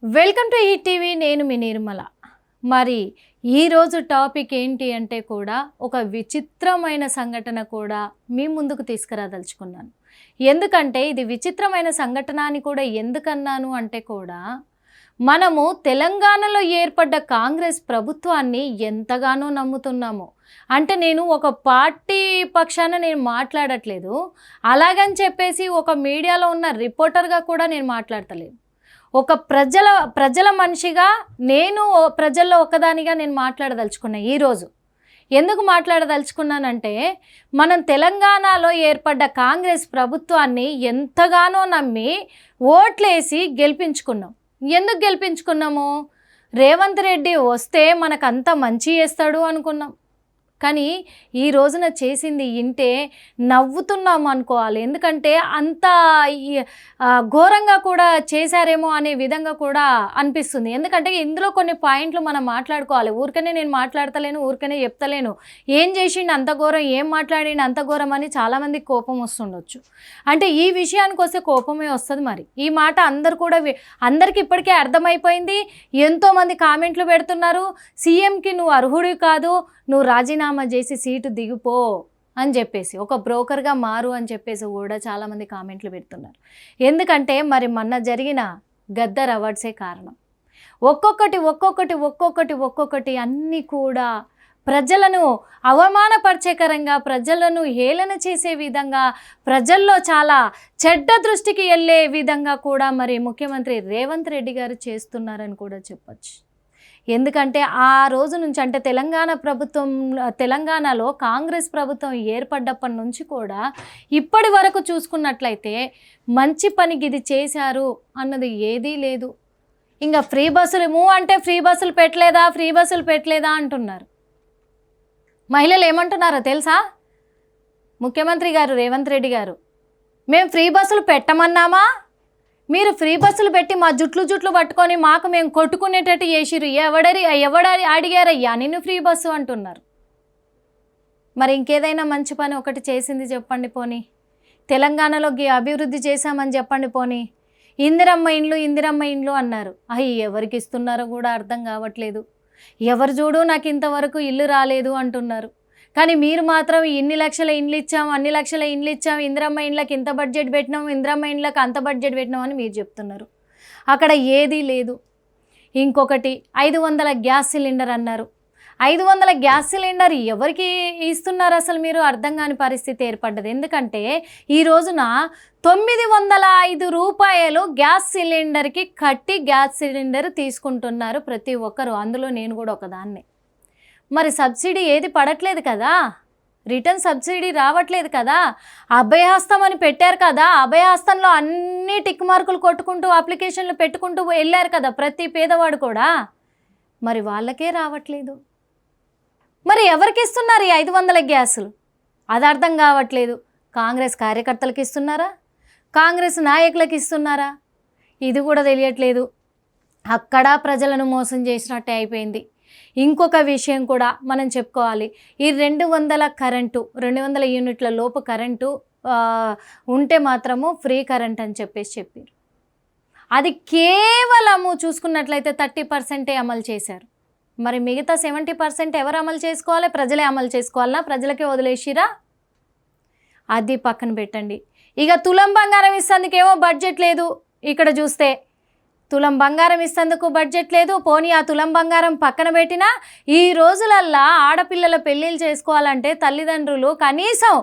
Welcome to ఈ TV. నేను మీ నిర్మల. మరి ఈరోజు టాపిక్ ఏంటి అంటే కూడా ఒక విచిత్రమైన సంఘటన కూడా మీ ముందుకు తీసుకురాదలుచుకున్నాను. ఎందుకంటే ఇది విచిత్రమైన సంఘటన అని కూడా ఎందుకన్నాను అంటే కూడా మనము తెలంగాణలో ఏర్పడ్డ కాంగ్రెస్ ప్రభుత్వాన్ని ఎంతగానో నమ్ముతున్నాము. అంటే నేను ఒక పార్టీ పక్షాన నేను మాట్లాడట్లేదు, అలాగని చెప్పేసి ఒక మీడియాలో ఉన్న రిపోర్టర్గా కూడా నేను మాట్లాడతలేదు. ఒక ప్రజల మనిషిగా నేను ప్రజల్లో ఒకదానిగా నేను మాట్లాడదలుచుకున్నా. ఈరోజు ఎందుకు మాట్లాడదలుచుకున్నానంటే మనం తెలంగాణలో ఏర్పడ్డ కాంగ్రెస్ ప్రభుత్వాన్ని ఎంతగానో నమ్మి ఓట్లేసి గెలిపించుకున్నాం. ఎందుకు గెలిపించుకున్నాము? రేవంత్ రెడ్డి వస్తే మనకంత మంచి చేస్తాడు అనుకున్నాం. కానీ ఈ రోజున చేసింది ఇంటే నవ్వుతున్నాం అనుకోవాలి. ఎందుకంటే అంత ఘోరంగా కూడా చేశారేమో అనే విధంగా కూడా అనిపిస్తుంది. ఎందుకంటే ఇందులో కొన్ని పాయింట్లు మనం మాట్లాడుకోవాలి. ఊరికనే నేను మాట్లాడతలేను, ఊరికనే చెప్తలేను. ఏం చేసిండు అంత ఘోరం, ఏం మాట్లాడిండు అంత ఘోరం అని చాలామందికి కోపం వస్తుండొచ్చు. అంటే ఈ విషయానికి వస్తే కోపమే వస్తుంది. మరి ఈ మాట అందరికీ ఇప్పటికే అర్థమైపోయింది. ఎంతోమంది కామెంట్లు పెడుతున్నారు, సీఎంకి నువ్వు అర్హుడి కాదు, నువ్వు రాజీనామా చేసి సీటు దిగిపో అని చెప్పేసి, ఒక బ్రోకర్గా మారు అని చెప్పేసి కూడా చాలామంది కామెంట్లు పెడుతున్నారు. ఎందుకంటే మరి మొన్న జరిగిన గద్దర్ అవార్డ్సే కారణం. ఒక్కొక్కటి అన్నీ కూడా ప్రజలను అవమానపరిచేకరంగా, ప్రజలను హేళన చేసే విధంగా, ప్రజల్లో చాలా చెడ్డ దృష్టికి వెళ్ళే విధంగా కూడా మరి ముఖ్యమంత్రి రేవంత్ రెడ్డి గారు చేస్తున్నారని కూడా చెప్పచ్చు. ఎందుకంటే ఆ రోజు నుంచి, అంటే తెలంగాణలో కాంగ్రెస్ ప్రభుత్వం ఏర్పడ్డప్పటి నుంచి కూడా ఇప్పటి వరకు చూసుకున్నట్లయితే మంచి పనికి ఇది చేశారు అన్నది ఏదీ లేదు. ఇంకా ఫ్రీ బస్సులు అంటే ఫ్రీ బస్సులు పెట్టలేదా అంటున్నారు. మహిళలు ఏమంటున్నారో తెలుసా? ముఖ్యమంత్రి గారు రేవంత్ రెడ్డి గారు, మేము ఫ్రీ బస్సులు పెట్టమన్నామా? మీరు ఫ్రీ బస్సులు పెట్టి మా జుట్లు పట్టుకొని మాకు మేము కొట్టుకునేటట్టు చేసిరు. ఎవడ అడిగారయ్యా నిన్ను ఫ్రీ బస్సు అంటున్నారు. మరి ఇంకేదైనా మంచి పని ఒకటి చేసింది చెప్పండి పోనీ. తెలంగాణలో అభివృద్ధి చేశామని చెప్పండి పోనీ. ఇందిరమ్మ ఇండ్లు అన్నారు. ఎవరికి ఇస్తున్నారో కూడా అర్థం కావట్లేదు. ఎవరు చూడు నాకు ఇంతవరకు ఇల్లు రాలేదు అంటున్నారు. కానీ మీరు మాత్రం ఇన్ని లక్షల ఇండ్లు ఇచ్చాం, అన్ని లక్షల ఇండ్లు ఇచ్చాం, ఇందిరమ్మ ఇండ్లకి ఇంత బడ్జెట్ పెట్టినాం, ఇందిరమ్మ ఇండ్లకి అంత బడ్జెట్ పెట్టినాం అని మీరు చెప్తున్నారు. అక్కడ ఏదీ లేదు. ఇంకొకటి 500 గ్యాస్ సిలిండర్ అన్నారు. 500 గ్యాస్ సిలిండర్ ఎవరికి ఇస్తున్నారు అసలు మీరు అర్థం కాని పరిస్థితి ఏర్పడ్డది. ఎందుకంటే ఈ రోజున 905 రూపాయలు గ్యాస్ సిలిండర్కి కట్టి గ్యాస్ సిలిండర్ తీసుకుంటున్నారు ప్రతి ఒక్కరు. అందులో నేను కూడా ఒకదాన్ని. మరి సబ్సిడీ ఏది పడట్లేదు కదా, రిటర్న్ సబ్సిడీ రావట్లేదు కదా. అభయహస్తం అని పెట్టారు కదా, అభయహస్తంలో అన్ని టిక్ మార్కులు కొట్టుకుంటూ అప్లికేషన్లు పెట్టుకుంటూ వెళ్ళారు కదా ప్రతి పేదవాడు కూడా. మరి వాళ్ళకే రావట్లేదు. మరి ఎవరికి ఇస్తున్నారు ఈ 500 గ్యాసులు? అది అర్థం కావట్లేదు. కాంగ్రెస్ కార్యకర్తలకు ఇస్తున్నారా, కాంగ్రెస్ నాయకులకు ఇస్తున్నారా? ఇది కూడా తెలియట్లేదు. అక్కడ ప్రజలను మోసం చేసినట్టే అయిపోయింది. ఇంకొక విషయం కూడా మనం చెప్పుకోవాలి. ఈ 200 యూనిట్ల లోపు కరెంటు ఉంటే మాత్రము ఫ్రీ కరెంట్ అని చెప్పారు. అది కేవలము చూసుకున్నట్లయితే 30% అమలు చేశారు. మరి మిగతా 70% ఎవరు అమలు చేసుకోవాలి? ప్రజలే అమలు చేసుకోవాలన్నా, ప్రజలకే వదిలేసిరా? అది పక్కన పెట్టండి. ఇక తులం బంగారం ఇస్తేందుకేమో బడ్జెట్ లేదు. ఇక్కడ చూస్తే తులం బంగారం ఇస్తేందుకు బడ్జెట్ లేదు. పోనీ ఆ తులం బంగారం పక్కన పెట్టినా ఈ రోజులల్లా ఆడపిల్లల పెళ్ళిళ్ళు చేసుకోవాలంటే తల్లిదండ్రులు కనీసం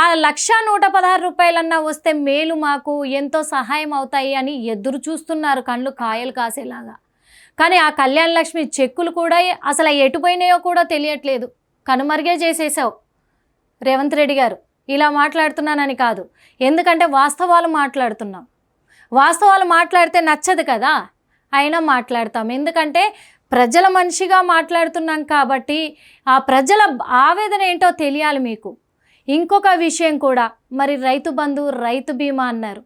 ఆ 1,116 రూపాయలన్నా వస్తే మేలు, మాకు ఎంతో సహాయం అవుతాయి అని ఎదురు చూస్తున్నారు కళ్ళు కాయలు కాసేలాగా. కానీ ఆ కళ్యాణ లక్ష్మి చెక్కులు కూడా అసలు ఎటుపోయినాయో కూడా తెలియట్లేదు. కనుమరుగే చేసేసావు రేవంత్ రెడ్డి గారు. ఇలా మాట్లాడుతున్నానని కాదు, ఎందుకంటే వాస్తవాలు మాట్లాడుతున్నాం. వాస్తవాలు మాట్లాడితే నచ్చదు కదా, అయినా మాట్లాడతాం. ఎందుకంటే ప్రజల మనిషిగా మాట్లాడుతున్నాం కాబట్టి ఆ ప్రజల ఆవేదన ఏంటో తెలియాలి మీకు. ఇంకొక విషయం కూడా, మరి రైతు బంధు, రైతు బీమా అన్నారు.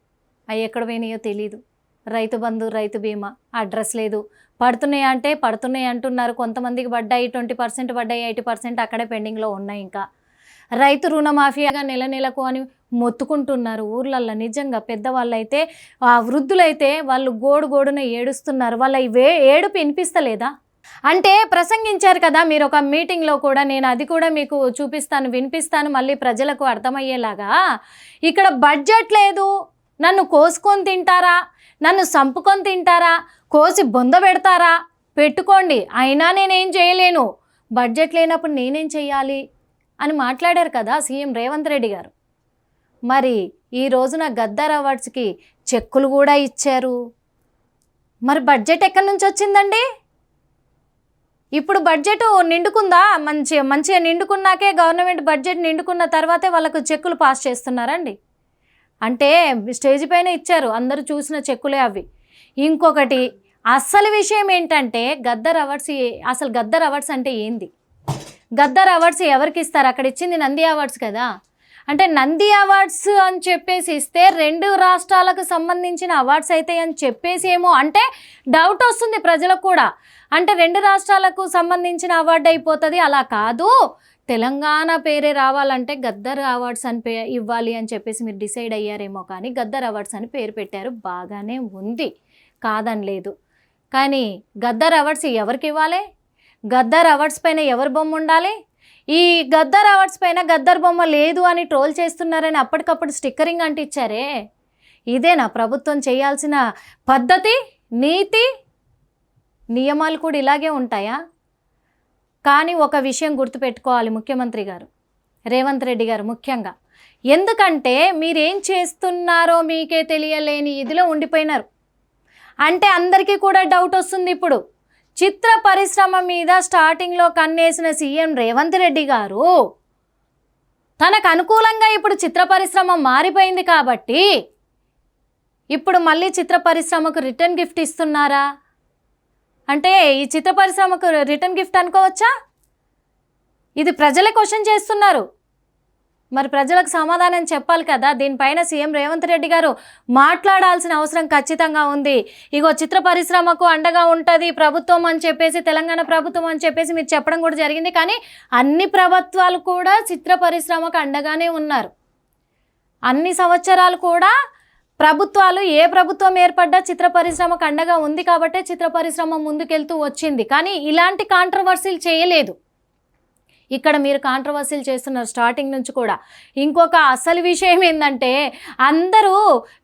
అవి ఎక్కడ పోయినాయో తెలీదు. రైతు బంధు, రైతు బీమా అడ్రస్ లేదు. పడుతున్నాయి అంటున్నారు. కొంతమందికి పడ్డాయి, 20% పడ్డాయి, 80% అక్కడే పెండింగ్లో ఉన్నాయి. ఇంకా రైతు రుణమాఫీగా నెలకు అని మొత్తుకుంటున్నారు ఊర్లల్లో. నిజంగా పెద్దవాళ్ళైతే వృద్ధులైతే వాళ్ళు గోడున ఏడుస్తున్నారు. వాళ్ళ ఏడుపు వినిపిస్తలేదా? అంటే ప్రసంగించారు కదా మీరు ఒక మీటింగ్లో కూడా, నేను అది కూడా మీకు చూపిస్తాను, వినిపిస్తాను మళ్ళీ ప్రజలకు అర్థమయ్యేలాగా. ఇక్కడ బడ్జెట్ లేదు, నన్ను కోసుకొని తింటారా, నన్ను సంపుకొని తింటారా, కోసి బొంద పెడతారా, పెట్టుకోండి, అయినా నేనేం చేయలేను, బడ్జెట్ లేనప్పుడు నేనేం చెయ్యాలి అని మాట్లాడారు కదా సీఎం రేవంత్ రెడ్డి గారు. మరి ఈ రోజున గద్దర్ అవార్డ్స్కి చెక్కులు కూడా ఇచ్చారు. మరి బడ్జెట్ ఎక్కడి నుంచి వచ్చిందండి? ఇప్పుడు బడ్జెట్ నిండుకుందా? మంచిగా నిండుకున్నాకే, గవర్నమెంట్ బడ్జెట్ నిండుకున్న తర్వాతే వాళ్ళకు చెక్కులు పాస్ చేస్తున్నారండి. అంటే స్టేజ్ పైన ఇచ్చారు, అందరూ చూసిన చెక్కులే అవి. ఇంకొకటి అసలు విషయం ఏంటంటే గద్దర్ అవార్డ్స్ అంటే ఏంది? గద్దర్ అవార్డ్స్ ఎవరికి ఇస్తారు? అక్కడ ఇచ్చింది నంది అవార్డ్స్ కదా. అంటే నంది అవార్డ్స్ అని చెప్పేసి ఇస్తే 2 రాష్ట్రాలకు సంబంధించిన అవార్డ్స్ అయితే అని చెప్పేసి ఏమో అంటే డౌట్ వస్తుంది ప్రజలకు కూడా. అంటే 2 రాష్ట్రాలకు సంబంధించిన అవార్డు అయిపోతుంది. అలా కాదు, తెలంగాణ పేరే రావాలంటే గద్దర్ అవార్డ్స్ అని ఇవ్వాలి అని చెప్పేసి మీరు డిసైడ్ అయ్యారేమో. కానీ గద్దర్ అవార్డ్స్ అని పేరు పెట్టారు, బాగానే ఉంది, కాదని లేదు. కానీ గద్దర్ అవార్డ్స్ ఎవరికి ఇవ్వాలి? గద్దర్ అవార్డ్స్ పైన ఎవరి బొమ్మ ఉండాలి? ఈ గద్దర్ అవార్డ్స్ పైన గద్దర్ బొమ్మ లేదు అని ట్రోల్ చేస్తున్నారని అప్పటికప్పుడు స్టిక్కరింగ్ అంటించారే, ఇదేనా ప్రభుత్వం చేయాల్సిన పద్ధతి? నీతి నియమాలు కూడా ఇలాగే ఉంటాయా? కానీ ఒక విషయం గుర్తుపెట్టుకోవాలి ముఖ్యమంత్రి గారు, రేవంత్ రెడ్డి గారు ముఖ్యంగా. ఎందుకంటే మీరేం చేస్తున్నారో మీకే తెలియలేని ఇదిలో ఉండిపోయినారు. అంటే అందరికీ కూడా డౌట్ వస్తుంది. ఇప్పుడు చిత్ర పరిశ్రమ మీద స్టార్టింగ్లో కన్నేసిన సీఎం రేవంత్ రెడ్డి గారు తనకు అనుకూలంగా ఇప్పుడు చిత్ర పరిశ్రమ మారిపోయింది కాబట్టి ఇప్పుడు మళ్ళీ చిత్ర పరిశ్రమకు రిటర్న్ గిఫ్ట్ ఇస్తున్నారా? అంటే ఈ చిత్ర పరిశ్రమకు రిటర్న్ గిఫ్ట్ అనుకోవచ్చా? ఇది ప్రజలే క్వశ్చన్ చేస్తున్నారు. మరి ప్రజలకు సమాధానం చెప్పాలి కదా. దీనిపైన సీఎం రేవంత్ రెడ్డి గారు మాట్లాడాల్సిన అవసరం ఖచ్చితంగా ఉంది. ఇగో చిత్ర పరిశ్రమకు అండగా ఉంటుంది ప్రభుత్వం అని చెప్పేసి, తెలంగాణ ప్రభుత్వం అని చెప్పేసి మీరు చెప్పడం కూడా జరిగింది. కానీ అన్ని ప్రభుత్వాలు కూడా చిత్ర పరిశ్రమకు అండగానే ఉన్నారు. అన్ని సంవత్సరాలు కూడా ప్రభుత్వాలు, ఏ ప్రభుత్వం ఏర్పడ్డా చిత్ర పరిశ్రమకు అండగా ఉంది కాబట్టే చిత్ర పరిశ్రమ ముందుకెళ్తూ వచ్చింది. కానీ ఇలాంటి కాంట్రవర్సీలు చేయలేదు. ఇక్కడ మీరు కాంట్రవర్సీలు చేస్తున్నారు స్టార్టింగ్ నుంచి కూడా. ఇంకొక అసలు విషయం ఏంటంటే అందరూ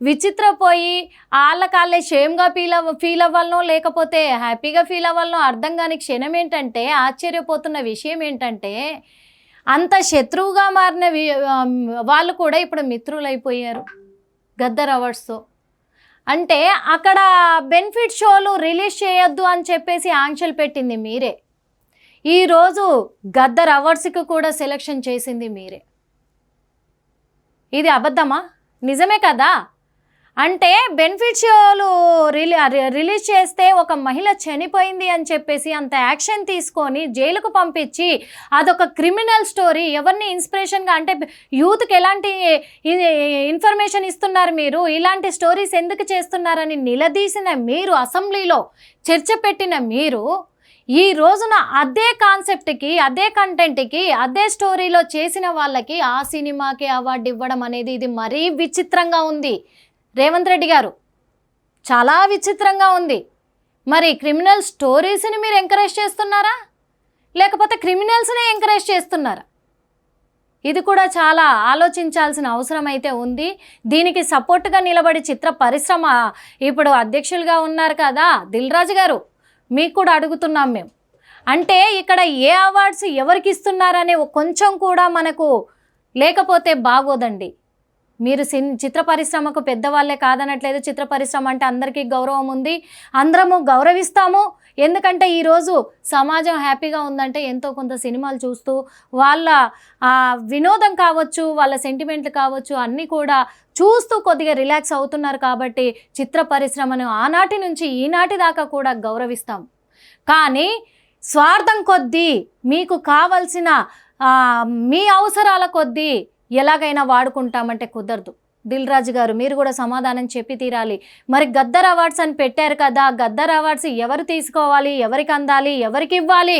విచిత్రపోయి వాళ్ళకాళ్ళే షేమ్గా ఫీల్ అవ్వాలనో లేకపోతే హ్యాపీగా ఫీల్ అవ్వాలనో అర్థం కాని క్షణం ఏంటంటే, ఆశ్చర్యపోతున్న విషయం ఏంటంటే అంత శత్రువుగా మారిన వాళ్ళు కూడా ఇప్పుడు మిత్రులైపోయారు గద్దర్ అవార్డ్స్తో. అంటే అక్కడ బెనిఫిట్ షోలు రిలీజ్ చేయొద్దు అని చెప్పేసి ఆంక్షలు పెట్టింది మీరే. ఈరోజు గద్దర్ అవార్డ్స్కి కూడా సెలెక్షన్ చేసింది మీరే. ఇది అబద్ధమా? నిజమే కదా. అంటే బెనిఫిట్ షోలు రిలీజ్ చేస్తే ఒక మహిళ చనిపోయింది అని చెప్పేసి అంత యాక్షన్ తీసుకొని జైలుకు పంపించి అదొక క్రిమినల్ స్టోరీ. ఎవరిని ఇన్స్పిరేషన్గా, అంటే యూత్కి ఎలాంటి ఇన్ఫర్మేషన్ ఇస్తున్నారు మీరు, ఇలాంటి స్టోరీస్ ఎందుకు చేస్తున్నారని నిలదీసిన మీరు, అసెంబ్లీలో చర్చ పెట్టిన మీరు, ఈ రోజున అదే కాన్సెప్ట్కి, అదే కంటెంట్కి, అదే స్టోరీలో చేసిన వాళ్ళకి ఆ సినిమాకి అవార్డు ఇవ్వడం అనేది ఇది మరీ విచిత్రంగా ఉంది రేవంత్ రెడ్డి గారు, చాలా విచిత్రంగా ఉంది. మరి క్రిమినల్ స్టోరీస్ని మీరు ఎంకరేజ్ చేస్తున్నారా, లేకపోతే క్రిమినల్స్నే ఎంకరేజ్ చేస్తున్నారా? ఇది కూడా చాలా ఆలోచించాల్సిన అవసరం అయితే ఉంది. దీనికి సపోర్ట్గా నిలబడి చిత్ర పరిశ్రమ ఇప్పుడు అధ్యక్షులుగా ఉన్నారు కదా దిల్ రాజు గారు, మీకు కూడా అడుగుతున్నాం మేము. అంటే ఇక్కడ ఏ అవార్డ్స్ ఎవరికి ఇస్తున్నారనే కొంచెం కూడా మనకు లేకపోతే బాగోదండి. మీరు చిత్ర పరిశ్రమకు పెద్దవాళ్ళే కాదనట్లేదు. చిత్ర పరిశ్రమ అంటే అందరికీ గౌరవం ఉంది, అందరము గౌరవిస్తాము. ఎందుకంటే ఈరోజు సమాజం హ్యాపీగా ఉందంటే ఎంతో కొంత సినిమాలు చూస్తూ వాళ్ళ వినోదం కావచ్చు, వాళ్ళ సెంటిమెంట్లు కావచ్చు, అన్నీ కూడా చూస్తూ కొద్దిగా రిలాక్స్ అవుతున్నారు. కాబట్టి చిత్ర పరిశ్రమను ఆనాటి నుంచి ఈనాటి దాకా కూడా గౌరవిస్తాం. కానీ స్వార్థం కొద్దీ మీకు కావలసిన మీ అవసరాల కొద్దీ ఎలాగైనా వాడుకుంటామంటే కుదరదు. దిల్ రాజు గారు, మీరు కూడా సమాధానం చెప్పి తీరాలి. మరి గద్దర్ అవార్డ్స్ అని పెట్టారు కదా, గద్దర్ అవార్డ్స్ ఎవరు తీసుకోవాలి, ఎవరికి అందాలి, ఎవరికి ఇవ్వాలి,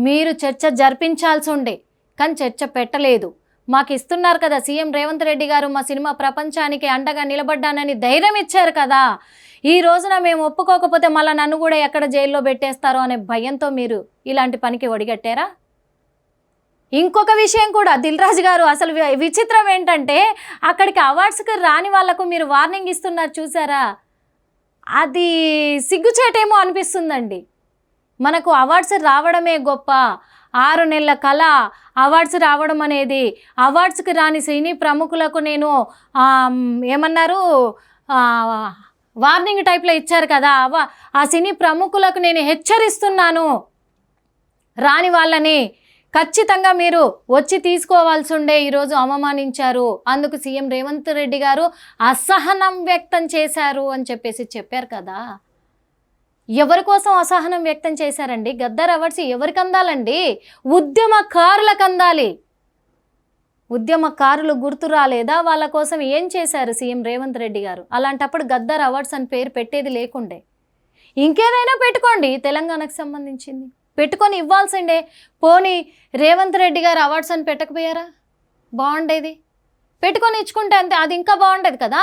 మీరు చర్చ జరిపించాల్సి ఉండే. కానీ చర్చ పెట్టలేదు. మాకు ఇస్తున్నారు కదా, సీఎం రేవంత్ రెడ్డి గారు మా సినిమా ప్రపంచానికి అండగా నిలబడ్డానని ధైర్యం ఇచ్చారు కదా, ఈ రోజున మేము ఒప్పుకోకపోతే మళ్ళీ నన్ను కూడా ఎక్కడ జైల్లో పెట్టేస్తారో అనే భయంతో మీరు ఇలాంటి పనికి ఒడిగట్టారా? ఇంకొక విషయం కూడా దిల్ రాజు గారు, అసలు విచిత్రం ఏంటంటే అక్కడికి అవార్డ్స్కి రాని వాళ్లకు మీరు వార్నింగ్ ఇస్తున్నారు చూసారా, అది సిగ్గుచేటేమో అనిపిస్తుందండి. మనకు అవార్డ్స్ రావడమే గొప్ప, 6 నెలల కళ అవార్డ్స్ రావడం అనేది. అవార్డ్స్కి రాని సినీ ప్రముఖులకు నేను ఏమన్నారు వార్నింగ్ టైప్లో ఇచ్చారు కదా, ఆ సినీ ప్రముఖులకు నేను హెచ్చరిస్తున్నాను, రాని వాళ్ళని ఖచ్చితంగా మీరు వచ్చి తీసుకోవాల్సి ఉండే, ఈరోజు అవమానించారు, అందుకు సీఎం రేవంత్ రెడ్డి గారు అసహనం వ్యక్తం చేశారు అని చెప్పారు కదా. ఎవరి కోసం అసహనం వ్యక్తం చేశారండి? గద్దర్ అవార్డ్స్ ఎవరికి అందాలండి? ఉద్యమకారులకు అందాలి. ఉద్యమకారులు గుర్తు రాలేదా? వాళ్ళ కోసం ఏం చేశారు సీఎం రేవంత్ రెడ్డి గారు? అలాంటప్పుడు గద్దర్ అవార్డ్స్ అని పేరు పెట్టేది లేకుండే. ఇంకేదైనా పెట్టుకోండి, తెలంగాణకు సంబంధించింది పెట్టుకొని ఇవ్వాల్సిండే. పోనీ రేవంత్ రెడ్డి గారు అవార్డ్స్ అని పెట్టకపోయారా? బాగుండేది. పెట్టుకొని ఇచ్చుకుంటే అంతే, అది ఇంకా బాగుండేది కదా.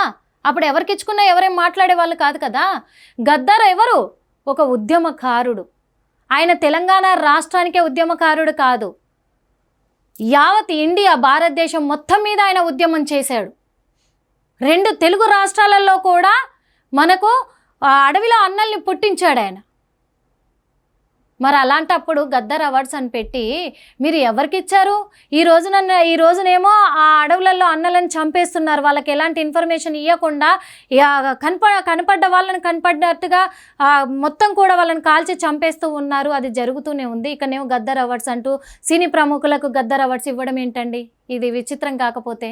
అప్పుడు ఎవరికి ఇచ్చుకున్నా ఎవరేం మాట్లాడే వాళ్ళు కాదు కదా. గద్దర్ ఎవరు? ఒక ఉద్యమకారుడు. ఆయన తెలంగాణ రాష్ట్రానికే ఉద్యమకారుడు కాదు, యావత్ ఇండియా భారతదేశం మొత్తం మీద ఆయన ఉద్యమం చేశాడు. 2 తెలుగు రాష్ట్రాలలో కూడా మనకు అడవిలో అన్నల్ని పుట్టించాడు ఆయన. మరి అలాంటప్పుడు గద్దర్ అవార్డ్స్ అని పెట్టి మీరు ఎవరికి ఇచ్చారు? ఈ రోజునేమో ఆ అడవులలో అన్నలను చంపేస్తున్నారు, వాళ్ళకి ఎలాంటి ఇన్ఫర్మేషన్ ఇవ్వకుండా కనపడ్డ వాళ్ళని కనపడ్డట్టుగా మొత్తం కూడా వాళ్ళని కాల్చి చంపేస్తూ ఉన్నారు. అది జరుగుతూనే ఉంది. ఇకనేమో గద్దర్ అవార్డ్స్ అంటూ సినీ ప్రముఖులకు గద్దర్ అవార్డ్స్ ఇవ్వడం ఏంటండి? ఇది విచిత్రం కాకపోతే.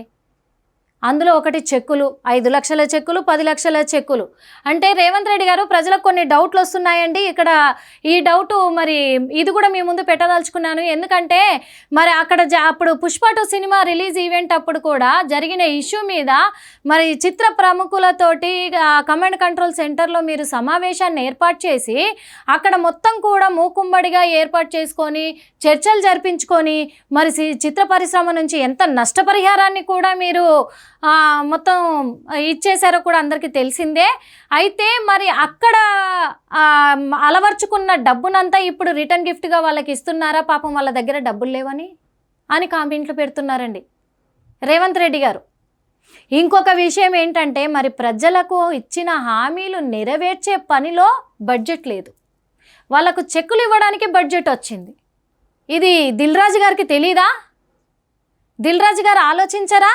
అందులో ఒకటి చెక్కులు, 5 లక్షల చెక్కులు, 10 లక్షల చెక్కులు. అంటే రేవంత్ రెడ్డి గారు, ప్రజలకు కొన్ని డౌట్లు వస్తున్నాయండి ఇక్కడ. ఈ డౌటు మరి ఇది కూడా మీ ముందు పెట్టదలుచుకున్నాను. ఎందుకంటే మరి అక్కడ అప్పుడు పుష్ప 2 సినిమా రిలీజ్ ఈవెంట్ అప్పుడు కూడా జరిగిన ఇష్యూ మీద మరి చిత్ర ప్రముఖులతోటి కమాండ్ కంట్రోల్ సెంటర్లో మీరు సమావేశాన్ని ఏర్పాటు చేసి అక్కడ మొత్తం కూడా మూకుమ్మడిగా ఏర్పాటు చేసుకొని చర్చలు జరిపించుకొని మరి చిత్ర పరిశ్రమ నుంచి ఎంత నష్టపరిహారాన్ని కూడా మీరు మొత్తం ఇచ్చేసారో కూడా అందరికీ తెలిసిందే. అయితే మరి అక్కడ అలవర్చుకున్న డబ్బునంతా ఇప్పుడు రిటర్న్ గిఫ్ట్గా వాళ్ళకి ఇస్తున్నారా? పాపం వాళ్ళ దగ్గర డబ్బులు లేవని అని కామెంట్లు పెడుతున్నారండి రేవంత్ రెడ్డి గారు. ఇంకొక విషయం ఏంటంటే మరి ప్రజలకు ఇచ్చిన హామీలు నెరవేర్చే పనిలో బడ్జెట్ లేదు, వాళ్ళకు చెక్కులు ఇవ్వడానికి బడ్జెట్ వచ్చింది. ఇది దిల్ రాజు గారికి తెలీదా? దిల్ రాజు గారు ఆలోచించరా?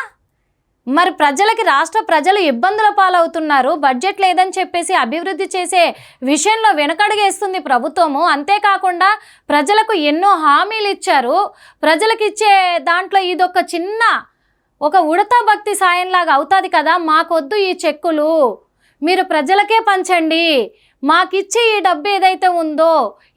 మరి ప్రజలకి, రాష్ట్ర ప్రజలు ఇబ్బందుల పాలవుతున్నారు, బడ్జెట్ లేదని చెప్పేసి అభివృద్ధి చేసే విషయంలో వెనకడుగేస్తుంది ప్రభుత్వము. అంతేకాకుండా ప్రజలకు ఎన్నో హామీలు ఇచ్చారు, ప్రజలకు ఇచ్చే దాంట్లో ఇదొక చిన్న ఒక ఉడతా భక్తి సాయంలాగా అవుతుంది కదా. మాకొద్దు ఈ చెక్కులు, మీరు ప్రజలకే పంచండి, మాకిచ్చే ఈ డబ్బు ఏదైతే ఉందో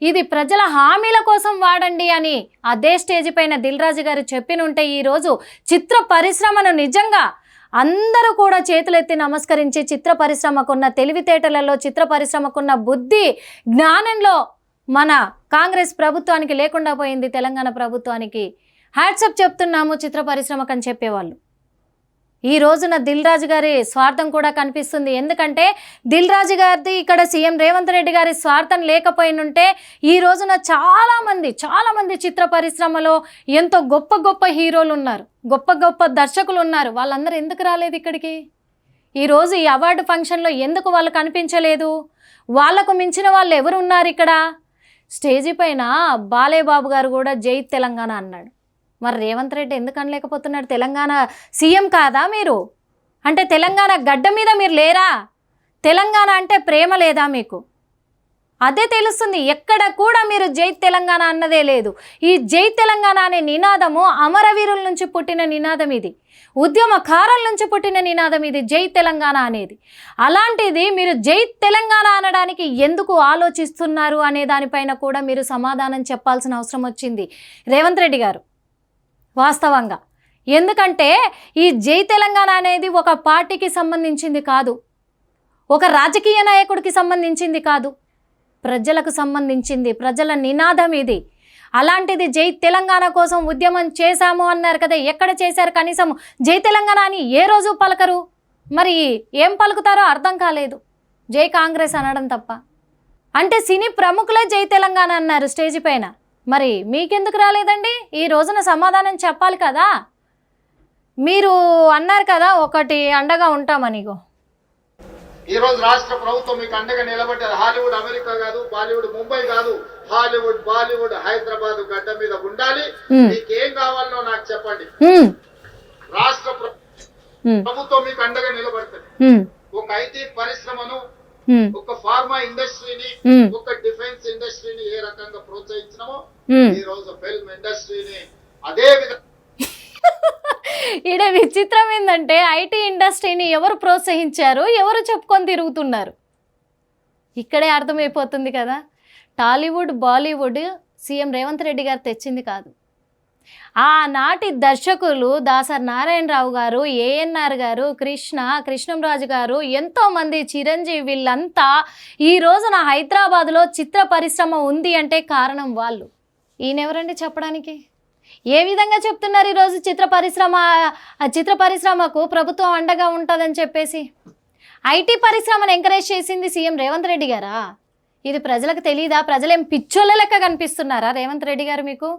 ఇది ప్రజల హామీల కోసం వాడండి అని అదే స్టేజ్ పైన దిల్ రాజు గారు చెప్పినుంటే ఈరోజు చిత్ర పరిశ్రమను నిజంగా అందరూ కూడా చేతులెత్తి నమస్కరించి, చిత్ర పరిశ్రమకున్న తెలివితేటలలో, చిత్ర పరిశ్రమకున్న బుద్ధి జ్ఞానంలో మన కాంగ్రెస్ ప్రభుత్వానికి లేకుండా పోయింది, తెలంగాణ ప్రభుత్వానికి హ్యాట్సప్ చెప్తున్నాము చిత్ర పరిశ్రమకు అని చెప్పేవాళ్ళు. ఈ రోజున దిల్ రాజు గారి స్వార్థం కూడా కనిపిస్తుంది. ఎందుకంటే దిల్ రాజు గారిది ఇక్కడ సీఎం రేవంత్ రెడ్డి గారి స్వార్థం లేకపోయినుంటే ఈ రోజున చాలామంది చిత్ర పరిశ్రమలో ఎంతో గొప్ప హీరోలు ఉన్నారు, గొప్ప దర్శకులు ఉన్నారు. వాళ్ళందరూ ఎందుకు రాలేదు ఇక్కడికి? ఈరోజు ఈ అవార్డు ఫంక్షన్లో ఎందుకు వాళ్ళు కనిపించలేదు? వాళ్లకు మించిన వాళ్ళు ఎవరు ఉన్నారు ఇక్కడ? స్టేజీ పైన బాలేబాబు గారు కూడా జై తెలంగాణ అన్నాడు. మరి రేవంత్ రెడ్డి ఎందుకు అనలేకపోతున్నాడు? తెలంగాణ సీఎం కాదా మీరు? అంటే తెలంగాణ గడ్డ మీద మీరు లేరా? తెలంగాణ అంటే ప్రేమ లేదా మీకు? అదే తెలుస్తుంది. ఎక్కడ కూడా మీరు జై తెలంగాణ అన్నదే లేదు. ఈ జై తెలంగాణ అనే నినాదము అమరవీరుల నుంచి పుట్టిన నినాదం, ఇది ఉద్యమకారుల నుంచి పుట్టిన నినాదం, ఇది జై తెలంగాణ అనేది. అలాంటిది మీరు జై తెలంగాణ అనడానికి ఎందుకు ఆలోచిస్తున్నారు అనే దానిపైన కూడా మీరు సమాధానం చెప్పాల్సిన అవసరం వచ్చింది రేవంత్ రెడ్డి గారు వాస్తవంగా. ఎందుకంటే ఈ జై తెలంగాణ అనేది ఒక పార్టీకి సంబంధించింది కాదు, ఒక రాజకీయ నాయకుడికి సంబంధించింది కాదు, ప్రజలకు సంబంధించింది, ప్రజల నినాదం ఇది. అలాంటిది జై తెలంగాణ కోసం ఉద్యమం చేశాము అన్నారు కదా, ఎక్కడ చేశారు? కనీసం జై తెలంగాణ అని ఏ రోజు పలకరు. మరి ఏం పలుకుతారో అర్థం కాలేదు, జై కాంగ్రెస్ అనడం తప్ప. అంటే సినీ ప్రముఖులే జై తెలంగాణ అన్నారు స్టేజ్ పైన, మరి మీకెందుకు రాలేదండి? ఈ రోజున సమాధానం చెప్పాలి కదా. మీరు అన్నారు కదా ఒకటి అండగా ఉంటామనిగో. ఈ రోజు రాష్ట్ర ప్రభుత్వం మీకు అండగా నిలబడ్డది. హాలీవుడ్ అమెరికా కాదు, బాలీవుడ్ ముంబై కాదు, హాలీవుడ్ బాలీవుడ్ హైదరాబాద్ గడ్డ మీద ఉండాలి. మీకేం కావాలో నాకు చెప్పండి. రాష్ట్ర ప్రభుత్వం మీకు అండగా నిలబడుతుంది. ఒక ఐటీ పరిశ్రమను, ఒక ఫార్మా ఇండస్ట్రీని, ఒక డిఫెన్స్ ఇండస్ట్రీని ఏ రకంగా ప్రోత్సహించినామో ఈ రోజు ఫిల్మ్ ఇండస్ట్రీని అదే విధంగా. ఈడ విచిత్రం ఏంటంటే ఐటీ ఇండస్ట్రీని ఎవరు ప్రోత్సహించారు, ఎవరు చెప్పుకొని తిరుగుతున్నారు, ఇక్కడే అర్థమైపోతుంది కదా. టాలీవుడ్ బాలీవుడ్ సీఎం రేవంత్ రెడ్డి గారు తెచ్చింది కాదు. ఆనాటి దర్శకులు దాసరి నారాయణరావు గారు, ఏఎన్ఆర్ గారు, కృష్ణంరాజు గారు, ఎంతోమంది, చిరంజీవి, వీళ్ళంతా ఈ రోజున హైదరాబాద్లో చిత్ర పరిశ్రమ ఉంది అంటే కారణం వాళ్ళు. ఈయనెవరండి చెప్పడానికి? ఏ విధంగా చెప్తున్నారు ఈరోజు చిత్ర పరిశ్రమకు ప్రభుత్వం అండగా ఉంటుందని చెప్పేసి? ఐటీ పరిశ్రమను ఎంకరేజ్ చేసింది సీఎం రేవంత్ రెడ్డి గారా? ఇది ప్రజలకు తెలియదా? ప్రజలేం పిచ్చోళ్ళ లెక్క కనిపిస్తున్నారా రేవంత్ రెడ్డి గారు మీకు?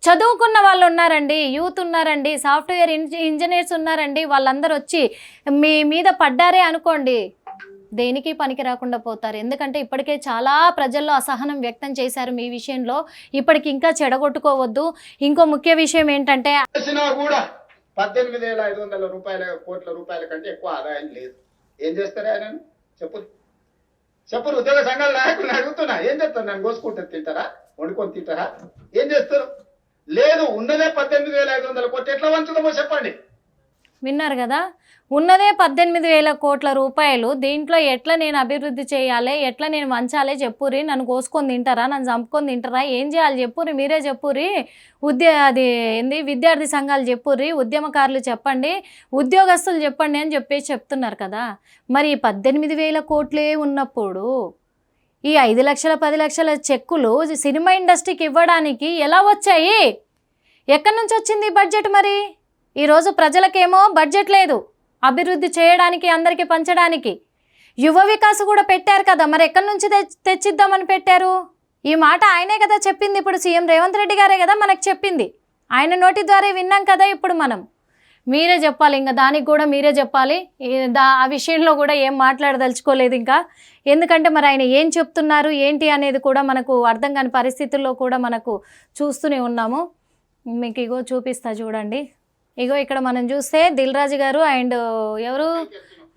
చదువుకున్న వాళ్ళు ఉన్నారండి, యూత్ ఉన్నారండి, సాఫ్ట్వేర్ ఇంజనీర్స్ ఉన్నారండి, వాళ్ళందరూ వచ్చి మీ మీద పడ్డారే అనుకోండి, దేనికి పనికి రాకుండా పోతారు. ఎందుకంటే ఇప్పటికే చాలా ప్రజల్లో అసహనం వ్యక్తం చేశారు మీ విషయంలో. ఇప్పటికి ఇంకా చెడగొట్టుకోవద్దు. ఇంకో ముఖ్య విషయం ఏంటంటే కూడా 18,500 కోట్ల రూపాయల కంటే ఎక్కువ ఆదాయం లేదు. ఏం చేస్తారు ఆయన? చెప్పు ఉద్యోగ సంఘాల నాయకులను అడుగుతున్నా, ఏం చేస్తారు? నన్ను కోసుకుంటే తింటారా, వండుకొని తింటారా, ఏం చేస్తారు? లేదు, ఉన్నదే 18,500 కోట్లు, ఎట్లా వంచుదామో చెప్పండి. విన్నారు కదా, ఉన్నదే 18,000 కోట్ల రూపాయలు. దీంట్లో ఎట్లా నేను అభివృద్ధి చేయాలి, ఎట్లా నేను వంచాలి చెప్పురి. నన్ను కోసుకొని తింటారా, నన్ను చంపుకొని తింటారా, ఏం చేయాలి చెప్పురి, మీరే చెప్పురి. విద్యార్థి సంఘాలు చెప్పుర్రి, ఉద్యమకారులు చెప్పండి, ఉద్యోగస్తులు చెప్పండి అని చెప్పేసి చెప్తున్నారు కదా. మరి 18,000 కోట్లే ఉన్నప్పుడు ఈ 5 లక్షల 10 లక్షల చెక్కులు సినిమా ఇండస్ట్రీకి ఇవ్వడానికి ఎలా వచ్చాయి? ఎక్కడి నుంచి వచ్చింది బడ్జెట్? మరి ఈరోజు ప్రజలకేమో బడ్జెట్ లేదు అభివృద్ధి చేయడానికి, అందరికీ పంచడానికి. యువ వికాస్ కూడా పెట్టారు కదా, మరి ఎక్కడి నుంచి తెచ్చిద్దామని పెట్టారు? ఈ మాట ఆయనే కదా చెప్పింది. ఇప్పుడు సీఎం రేవంత్ రెడ్డి గారే కదా మనకు చెప్పింది, ఆయన నోటి ద్వారా విన్నాం కదా. ఇప్పుడు మీరే చెప్పాలి, ఇంకా దానికి కూడా మీరే చెప్పాలి. ఆ విషయంలో కూడా ఏం మాట్లాడదలుచుకోలేదు ఇంకా. ఎందుకంటే మరి ఆయన ఏం చెప్తున్నారు ఏంటి అనేది కూడా మనకు అర్థం కాని పరిస్థితుల్లో కూడా మనకు చూస్తూనే ఉన్నాము. మీకు ఇగో చూపిస్తా చూడండి. ఇగో ఇక్కడ మనం చూస్తే దిల్ రాజు గారు అండ్ ఎవరు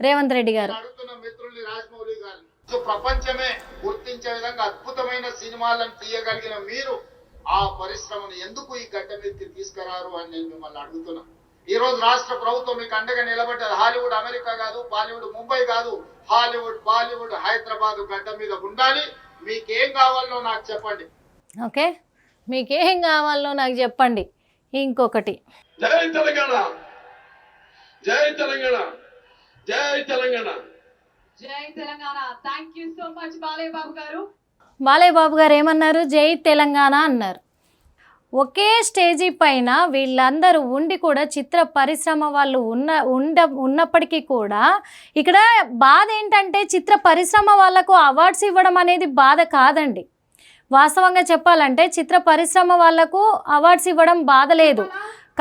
రేవంత్ రెడ్డి గారు. ప్రపంచమే గుర్తించే విధంగా అద్భుతమైన సినిమాలను తీయగలిగిన మీరు ఆ పరిశ్రమను ఎందుకు ఈ గడ్డ మీదకి తీసుకురారు అని నేను మిమ్మల్ని అడుగుతున్నా. ఈ రోజు రాష్ట్ర ప్రభుత్వం మీకు అండగా నిలబడ్డది. హాలీవుడ్ అమెరికా కాదు, బాలీవుడ్ ముంబై కాదు, హాలీవుడ్ బాలీవుడ్ హైదరాబాద్ గడ్డ మీద ఉండాలి. మీకేం కావాలో నాకు చెప్పండి. ఓకే, మీకేం కావాలో నాకు చెప్పండి. ఇంకొకటి, జై తెలంగాణ, జై తెలంగాణ, జై తెలంగాణ, జై Telangana. Thank you so much Balayya Babu garu. Balayya Babu గారు ఏమన్నారు? జై తెలంగాణ అన్నారు. ఒకే స్టేజీ పైన వీళ్ళందరూ ఉండి కూడా చిత్ర పరిశ్రమ వాళ్ళు ఉన్నప్పటికీ కూడా ఇక్కడ బాధ ఏంటంటే చిత్ర పరిశ్రమ వాళ్ళకు అవార్డ్స్ ఇవ్వడం అనేది బాధ కాదండి. వాస్తవంగా చెప్పాలంటే చిత్ర పరిశ్రమ వాళ్లకు అవార్డ్స్ ఇవ్వడం బాధ లేదు.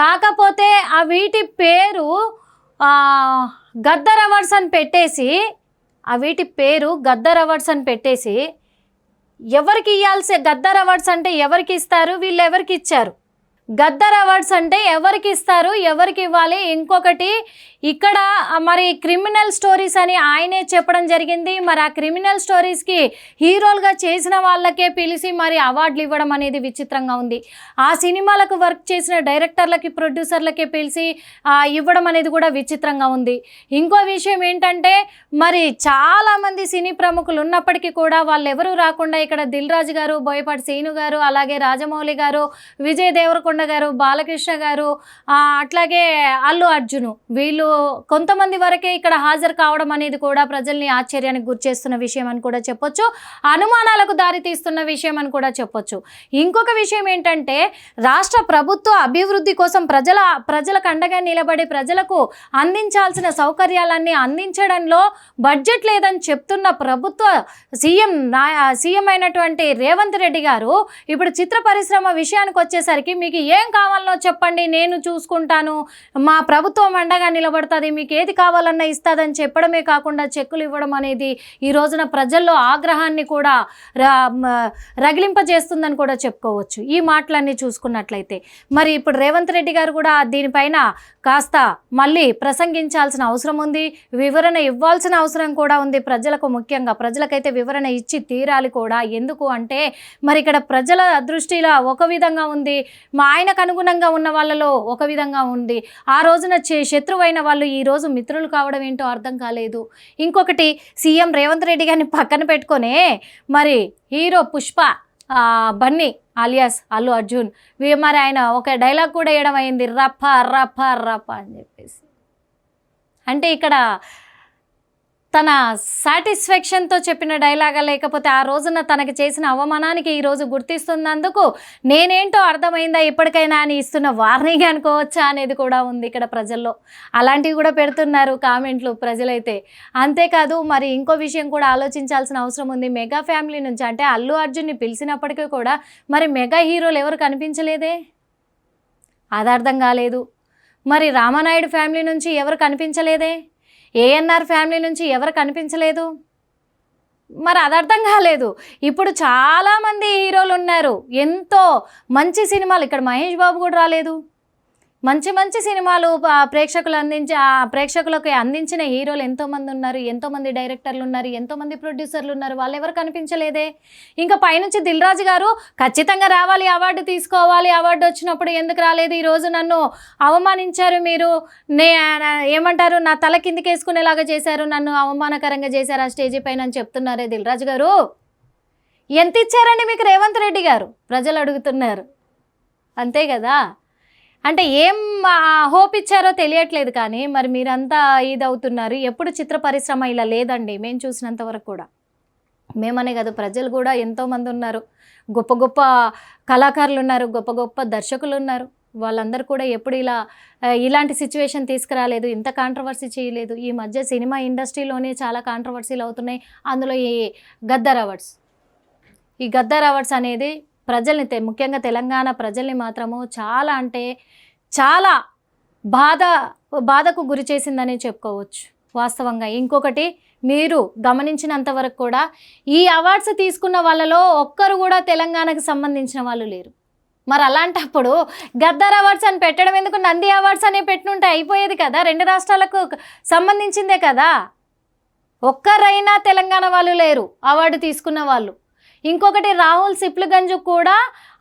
కాకపోతే ఆ వీటి పేరు గద్దర్ అవార్డ్స్ అని పెట్టేసి ఎవరికి ఇవ్వాల్సి, గద్దర్ అవార్డ్స్ అంటే ఎవరికి ఇస్తారు, వీళ్ళు ఎవరికి ఇచ్చారు? గద్దర్ అవార్డ్స్ అంటే ఎవరికి ఇస్తారు, ఎవరికి ఇవ్వాలి? ఇంకొకటి ఇక్కడ మరి క్రిమినల్ స్టోరీస్ అని ఆయనే చెప్పడం జరిగింది. మరి ఆ క్రిమినల్ స్టోరీస్కి హీరోలుగా చేసిన వాళ్ళకే పిలిచి మరి అవార్డులు ఇవ్వడం అనేది విచిత్రంగా ఉంది. ఆ సినిమాలకు వర్క్ చేసిన డైరెక్టర్లకి, ప్రొడ్యూసర్లకే పిలిచి ఇవ్వడం అనేది కూడా విచిత్రంగా ఉంది. ఇంకో విషయం ఏంటంటే మరి చాలామంది సినీ ప్రముఖులు ఉన్నప్పటికీ కూడా వాళ్ళు ఎవరూ రాకుండా ఇక్కడ దిల్ రాజు గారు, బోయపాటి శ్రీను గారు, అలాగే రాజమౌళి గారు, విజయ్ దేవరకొండ దేవరకొండ గారు, బాలకృష్ణ గారు, అట్లాగే అల్లు అర్జున్, వీళ్ళు కొంతమంది వరకే ఇక్కడ హాజరు కావడం అనేది కూడా ప్రజల్ని ఆశ్చర్యానికి గురిచేస్తున్న విషయం అని కూడా చెప్పొచ్చు, అనుమానాలకు దారితీస్తున్న విషయం అని కూడా చెప్పొచ్చు. ఇంకొక విషయం ఏంటంటే రాష్ట్ర ప్రభుత్వ అభివృద్ధి కోసం ప్రజలకు అండగా నిలబడి ప్రజలకు అందించాల్సిన సౌకర్యాలన్నీ అందించడంలో బడ్జెట్ లేదని చెప్తున్న ప్రభుత్వ సీఎం అయినటువంటి రేవంత్ రెడ్డి గారు ఇప్పుడు చిత్ర పరిశ్రమ విషయానికి వచ్చేసరికి మీకు ఏం కావాలనో చెప్పండి, నేను చూసుకుంటాను, మా ప్రభుత్వం అండగా నిలబడుతుంది, మీకు ఏది కావాలన్నా ఇస్తుందని చెప్పడమే కాకుండా చెక్కులు ఇవ్వడం అనేది ఈ రోజున ప్రజల్లో ఆగ్రహాన్ని కూడా రగిలింపజేస్తుందని కూడా చెప్పుకోవచ్చు. ఈ మాటలన్నీ చూసుకున్నట్లయితే మరి ఇప్పుడు రేవంత్ రెడ్డి గారు కూడా దీనిపైన కాస్త మళ్ళీ ప్రసంగించాల్సిన అవసరం ఉంది, వివరణ ఇవ్వాల్సిన అవసరం కూడా ఉంది. ప్రజలకు, ముఖ్యంగా ప్రజలకైతే వివరణ ఇచ్చి తీరాలి కూడా. ఎందుకు అంటే మరి ఇక్కడ ప్రజల దృష్టిలో ఒక విధంగా ఉంది, మా ఆయనకు అనుగుణంగా ఉన్న వాళ్ళలో ఒక విధంగా ఉంది. ఆ రోజున శత్రువైన వాళ్ళు ఈ రోజు మిత్రులు కావడం ఏంటో అర్థం కాలేదు. ఇంకొకటి, సీఎం రేవంత్ రెడ్డి గారిని పక్కన పెట్టుకొనే మరి హీరో పుష్ప బన్నీ అలియాస్ అల్లు అర్జున్ మరి ఆయన ఒక డైలాగ్ కూడా వేయడం అయింది, రప్ప రప్ప రప్ప అని చెప్పేసి. అంటే ఇక్కడ తన సాటిస్ఫాక్షన్తో చెప్పిన డైలాగా, లేకపోతే ఆ రోజున తనకి చేసిన అవమానానికి ఈరోజు గుర్తిస్తున్నందుకు నేనేంటో అర్థమైందా ఇప్పటికైనా అని ఇస్తున్న వార్నింగ్ అనుకోవచ్చా అనేది కూడా ఉంది ఇక్కడ ప్రజల్లో. అలాంటివి కూడా పెడుతున్నారు కామెంట్లు ప్రజలైతే. అంతేకాదు మరి ఇంకో విషయం కూడా ఆలోచించాల్సిన అవసరం ఉంది. మెగా ఫ్యామిలీ నుంచి అంటే అల్లు అర్జున్ని పిలిచినప్పటికీ కూడా మరి మెగా హీరోలు ఎవరు కనిపించలేదే, అది అర్థం కాలేదు. మరి రామానాయుడు ఫ్యామిలీ నుంచి ఎవరు కనిపించలేదే, ఏఎన్ఆర్ ఫ్యామిలీ నుంచి ఎవరు కనిపించలేదు, మరి అది అర్థం కాలేదు. ఇప్పుడు చాలామంది హీరోలు ఉన్నారు, ఎంతో మంచి సినిమాలు, ఇక్కడ మహేష్ బాబు కూడా రాలేదు. మంచి మంచి సినిమాలు ప్రేక్షకులకు అందించిన హీరోలు ఎంతోమంది ఉన్నారు, ఎంతోమంది డైరెక్టర్లు ఉన్నారు, ఎంతోమంది ప్రొడ్యూసర్లు ఉన్నారు, వాళ్ళు ఎవరు కనిపించలేదే. ఇంకా పైనుంచి దిల్ రాజు గారు ఖచ్చితంగా రావాలి, అవార్డు తీసుకోవాలి, అవార్డు వచ్చినప్పుడు ఎందుకు రాలేదు, ఈరోజు నన్ను అవమానించారు, మీరు ఏమంటారు నా తల కిందికి వేసుకునేలాగా చేశారు, నన్ను అవమానకరంగా చేశారు ఆ స్టేజీ పైన అని చెప్తున్నారే దిల్ రాజు గారు. ఎంత ఇచ్చారండి మీకు రేవంత్ రెడ్డి గారు, ప్రజలు అడుగుతున్నారు. అంతే కదా, అంటే ఏం హోప్ ఇచ్చారో తెలియట్లేదు. కానీ మరి మీరంతా ఇదవుతున్నారు. ఎప్పుడు చిత్ర పరిశ్రమ ఇలా లేదండి మేము చూసినంత వరకు కూడా. మేమనే కాదు, ప్రజలు కూడా ఎంతోమంది ఉన్నారు, గొప్ప గొప్ప కళాకారులు ఉన్నారు, గొప్ప గొప్ప దర్శకులు ఉన్నారు. వాళ్ళందరూ కూడా ఎప్పుడు ఇలాంటి సిచ్యువేషన్ తీసుకురాలేదు, ఇంత కాంట్రవర్సీ చేయలేదు. ఈ మధ్య సినిమా ఇండస్ట్రీలోనే చాలా కాంట్రవర్సీలు అవుతున్నాయి. అందులో ఈ గద్దర్ అవార్డ్స్ అనేది ప్రజల్ని, ముఖ్యంగా తెలంగాణ ప్రజల్ని మాత్రము చాలా అంటే చాలా బాధకు గురి చేసిందని చెప్పుకోవచ్చు వాస్తవంగా. ఇంకొకటి, మీరు గమనించినంత వరకు కూడా ఈ అవార్డ్స్ తీసుకున్న వాళ్ళలో ఒక్కరు కూడా తెలంగాణకు సంబంధించిన వాళ్ళు లేరు. మరి అలాంటప్పుడు గద్దర్ అవార్డ్స్ అని పెట్టడం ఎందుకు, నంది అవార్డ్స్ అని పెట్టినుంటే అయిపోయేది కదా, రెండు రాష్ట్రాలకు సంబంధించిందే కదా. ఒక్కరైనా తెలంగాణ వాళ్ళు లేరు అవార్డు తీసుకున్న వాళ్ళు. ఇంకొకటి, రాహుల్ సిప్లిగంజ్ కూడా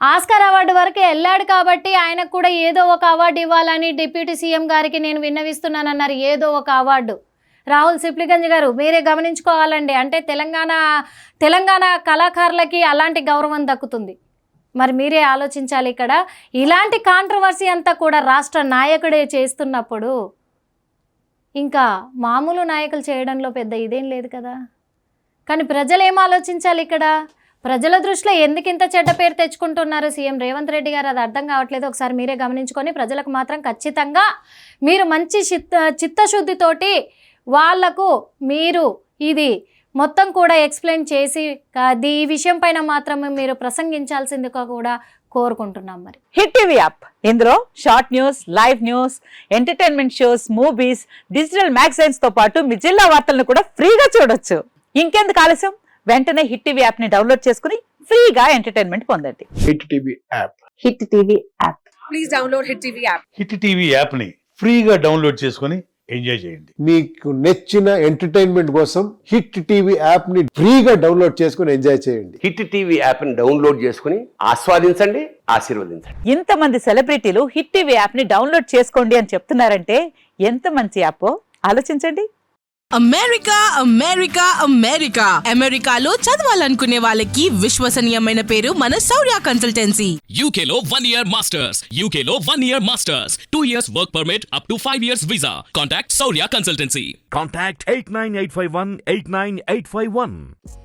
ఆస్కార్ అవార్డు వరకు వెళ్ళాడు కాబట్టి ఆయనకు కూడా ఏదో ఒక అవార్డు ఇవ్వాలని డిప్యూటీ సీఎం గారికి నేను విన్నవిస్తున్నానన్నారు. ఏదో ఒక అవార్డు రాహుల్ సిప్లిగంజ్ గారు మీరే గమనించుకోవాలండి. అంటే తెలంగాణ కళాకారులకి అలాంటి గౌరవం దక్కుతుంది. మరి మీరే ఆలోచించాలి. ఇక్కడ ఇలాంటి కాంట్రవర్సీ అంతా కూడా రాష్ట్ర నాయకుడే చేస్తున్నప్పుడు ఇంకా మామూలు నాయకులు చేయడంలో పెద్ద ఇదేం లేదు కదా. కానీ ప్రజలు ఏం ఆలోచించాలి ఇక్కడ, ప్రజల దృష్టిలో ఎందుకు ఇంత చెడ్డ పేరు తెచ్చుకుంటున్నారు సీఎం రేవంత్ రెడ్డి గారు, అది అర్థం కావట్లేదు. ఒకసారి మీరే గమనించుకొని ప్రజలకు మాత్రం ఖచ్చితంగా మీరు మంచి చిత్తశుద్ధితోటి వాళ్లకు మీరు ఇది మొత్తం కూడా ఎక్స్ప్లెయిన్ చేసి ఈ విషయం పైన మాత్రమే మీరు ప్రసంగించాల్సిందిగా కూడా కోరుకుంటున్నాం. మరి హిట్ టీవీ యాప్, ఇందులో short news, live news, entertainment shows, movies, digital magazines తో పాటు మీ జిల్లా వార్తలను కూడా ఫ్రీగా చూడొచ్చు. ఇంకెందుకు ఆలస్యం, వెంటనే హిట్ టీవీ యాప్ ని డౌన్లోడ్ చేసుకుని ఫ్రీగా ఎంటర్టైన్మెంట్ పొందండి. Hit TV app, hit TV app, please download hit TV app. Hit TV app ని ఫ్రీగా డౌన్లోడ్ చేసుకుని ఎంజాయ్ చేయండి. మీకు నచ్చిన ఎంటర్టైన్మెంట్ కోసం హిట్ టీవీ యాప్ ని ఫ్రీగా డౌన్లోడ్ చేసుకుని ఎంజాయ్ చేయండి. హిట్ టీవీ యాప్ ని డౌన్లోడ్ చేసుకుని ఆస్వాదించండి, ఆశీర్వదించండి. ఇంతమంది సెలబ్రిటీలు హిట్ టీవీ యాప్ ని డౌన్లోడ్ చేసుకోండి అని చెప్తున్నారంటే ఎంత మంచి యాప్ ఆలోచించండి. అమెరికా అమెరికా అమెరికా అమెరికాలో చదవాలనుకునే వాళ్ళకి విశ్వసనీయమైన పేరు మన శౌర్య కన్సల్టెన్సీ. UK లో 1 year masters. UK లో 1 year masters. 2 years work permit up to 5 years visa. Contact Saurya Consultancy. Contact 89851 89851.